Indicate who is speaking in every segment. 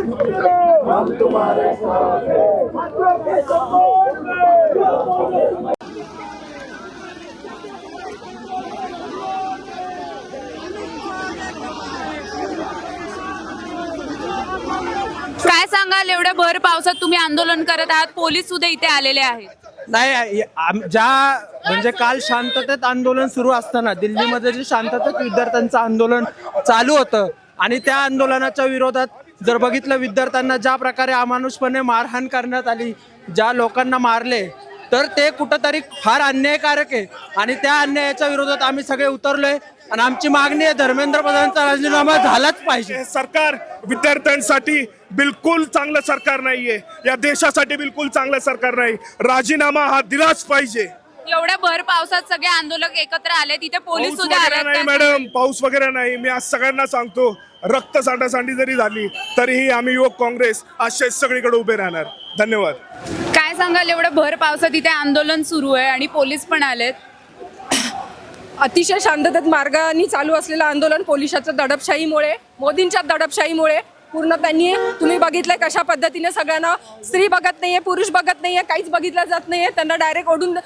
Speaker 1: हम तुम्हारे साथ हैं।
Speaker 2: काय सांगाल, एवढ्या भर पावसात तुम्ही आंदोलन करत आहात, पोलीस सुद्धा इथे आलेले आहेत?
Speaker 3: नाही, ज्या म्हणजे काल शांततेत आंदोलन सुरू असताना दिल्लीमध्ये जे शांततेत विद्यार्थ्यांचं आंदोलन चालू होतं आणि त्या आंदोलनाच्या विरोधात जर बघितलं, विद्यार्थ्यांना ज्या प्रकारे अमानुषपणे मारहाण करण्यात आली, ज्या लोकांना मारले, तर ते कुठंतरी फार अन्यायकारक आहे आणि त्या अन्यायाच्या विरोधात आम्ही सगळे उतरलोय आणि आमची मागणी आहे धर्मेंद्र प्रधानचा राजीनामा झालाच पाहिजे।
Speaker 4: सरकार विद्यार्थ्यांसाठी बिलकुल चांगलं सरकार नाहीये, या देशासाठी बिलकुल चांगलं सरकार नाही, राजीनामा हा दिलाच पाहिजे।
Speaker 2: एवढ्या भर पावसात सगळे आंदोलक एकत्र आले, तिथे पोलीस सुद्धा आले
Speaker 4: नाही मॅडम, पाऊस वगैरे नाही। मी आज सगळ्यांना सांगतो, रक्त सांडासांडी जरी झाली तरीही आम्ही युवक काँग्रेस असेच सगळीकडे उभे राहणार। धन्यवाद।
Speaker 2: काय सांगाल, एवढ्या भर पावसात इथे आंदोलन सुरू आहे आणि पोलीस पण आलेत?
Speaker 5: अतिशय शांततेत मार्गाने चालू असलेलं आंदोलन पोलिसाच्या दडपशाहीमुळे, मोदींच्या दडपशाहीमुळे पूर्ण त्यांनी, तुम्ही बघितलंय कशा पद्धतीने सगळ्यांना, स्त्री बघत नाहीये, पुरुष बघत नाहीये, काहीच बघितलं जात नाहीये, त्यांना डायरेक्ट ओढून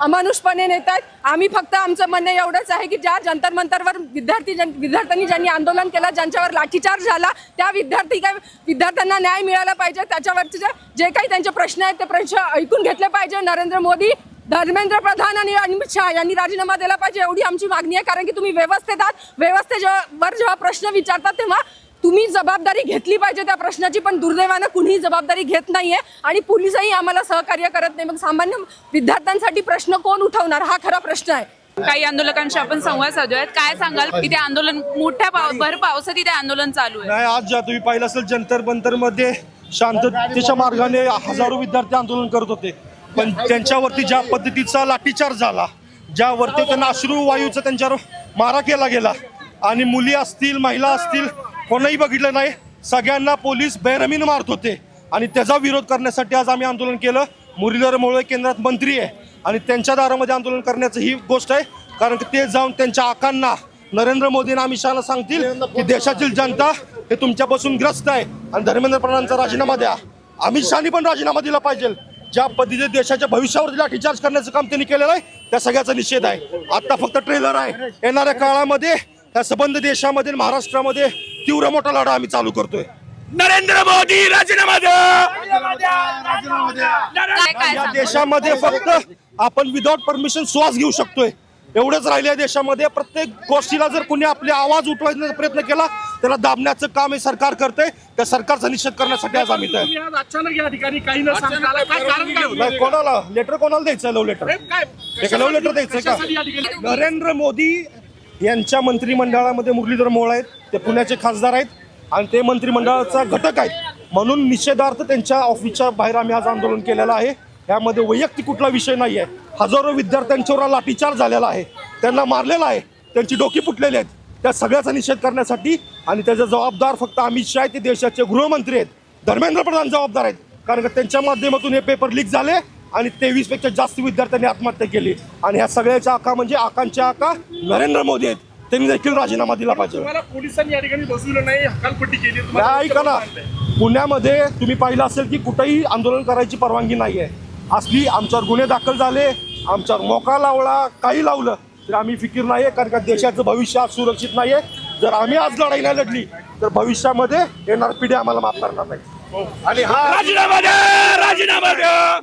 Speaker 5: अमानुषपणे नेतात। आम्ही फक्त आमचं म्हणणं एवढंच आहे की ज्या जंतर मंतरवर विद्यार्थ्यांनी ज्यांनी आंदोलन केलं, ज्यांच्यावर लाठीचार्ज झाला, त्या विद्यार्थ्यांना न्याय मिळाला पाहिजे। त्याच्यावरचे जे काही त्यांचे प्रश्न आहेत ते प्रश्न ऐकून घेतले पाहिजे। नरेंद्र मोदी, धर्मेंद्र प्रधान आणि अमित शहा यांनी राजीनामा दिला पाहिजे, एवढी आमची मागणी आहे। कारण की तुम्ही व्यवस्थेत आहात, व्यवस्थेवर जेव्हा प्रश्न विचारतात तेव्हा तुम्ही जबाबदारी घेतली पाहिजे त्या प्रश्नाची, पण दुर्दैवानं कुणीही जबाबदारी घेत नाहीये आणि पोलिसही आम्हाला सहकार्य करत नाही। मग सामान्य विद्यार्थ्यांसाठी प्रश्न कोण उठवणार, हा खरा प्रश्न आहे।
Speaker 2: काही आंदोलकांशी आपण संवाद साधूयात। काय सांगाल, इथे आंदोलन मोठ्या भर पावसात इथे आंदोलन चालू आहे?
Speaker 6: नाही, आज ज्या तुम्ही पाहिलं असेल जंतर मंतर मध्ये शांततेच्या मार्गाने हजारो विद्यार्थी आंदोलन करत होते, पण त्यांच्यावरती ज्या पद्धतीचा लाठीचार्ज झाला, ज्यावरती त्यांना अश्रू वायूचा त्यांच्यावर मारा केला गेला आणि मुली असतील, महिला असतील, कोणीही बघितलं नाही, सगळ्यांना पोलीस बेरहमीनं मारत होते आणि त्याचा विरोध करण्यासाठी आज आम्ही आंदोलन केलं। मुरलीधर मोहोळ केंद्रात मंत्री आहे आणि त्यांच्या दारामध्ये आंदोलन करण्याचं ही गोष्ट आहे, कारण की ते जाऊन त्यांच्या आकांना, नरेंद्र मोदींना, अमित शहाला सांगतील की देशातील जनता हे तुमच्यापासून ग्रस्त आहे आणि धर्मेंद्र प्रधानचा राजीनामा द्या। अमित शहानी पण राजीनामा दिला पाहिजे। ज्या पद्धतीने देशाच्या भविष्यावर लाठीचार्ज करण्याचं काम त्यांनी केलेलं आहे त्या सगळ्याचा निषेध आहे। आता फक्त ट्रेलर आहे, येणाऱ्या काळामध्ये या संबंध देशामध्ये, महाराष्ट्रामध्ये तीव्र मोठा लढा आम्ही चालू करतोय।
Speaker 4: नरेंद्र मोदी राजीनामा द्या।
Speaker 6: या देशामध्ये फक्त आपण विदाउट परमिशन श्वास घेऊ शकतोय, एवढंच राहिलं देशामध्ये। प्रत्येक गोष्टीला जर कोणी आपले आवाज उठवायचा प्रयत्न केला त्याला दाबण्याचं काम हे सरकार करतंय। त्या सरकारचा निषेध करण्यासाठी आज आम्ही कोणाला लेटर, कोणाला द्यायचं, लव्ह लेटर, एका लव्ह लेटर द्यायचं का? नरेंद्र मोदी यांच्या मंत्रिमंडळामध्ये मुरलीधर मोहोळ आहेत, ते पुण्याचे खासदार आहेत आणि ते मंत्रिमंडळाचा घटक आहेत, म्हणून निषेधार्थ त्यांच्या ऑफिसच्या बाहेर आम्ही आज आंदोलन केलेलं आहे। यामध्ये वैयक्तिक कुठला विषय नाही आहे। हजारो विद्यार्थ्यांच्यावर लाठीचार्ज झालेला आहे, त्यांना मारलेला आहे, त्यांची डोकी फुटलेली आहेत, त्या सगळ्याचा निषेध करण्यासाठी। आणि त्याचा जबाबदार फक्त अमित शहा आहेत, ते देशाचे गृहमंत्री आहेत, धर्मेंद्र प्रधान जबाबदार आहेत, कारण की त्यांच्या माध्यमातून हे पेपर लीक झाले आणि 23पेक्षा जास्त विद्यार्थ्यांनी आत्महत्या केली आणि ह्या सगळ्याच्या आका म्हणजे आकांच्या आका नरेंद्र मोदी आहेत, त्यांनी देखील राजीनामा दिला पाहिजे।
Speaker 4: पोलिसांनी या ठिकाणी बसवलं नाही, हकालपट्टी केली।
Speaker 6: ऐका ना, पुण्यामध्ये तुम्ही पाहिलं असेल की कुठेही आंदोलन करायची परवानगी नाही आहे। असली आमच्यावर गुन्हे दाखल झाले, आमच्यावर मोका लावला, काही लावलं तर आम्ही फिकीर नाही आहे, कारण का देशाचं भविष्य आज सुरक्षित नाही आहे। जर आम्ही आज लढाई नाही लढली तर भविष्यामध्ये येणार पिढी आम्हाला माफ करणार नाही।
Speaker 4: आणि हा राजीनामा द्या, राजीनामा द्या।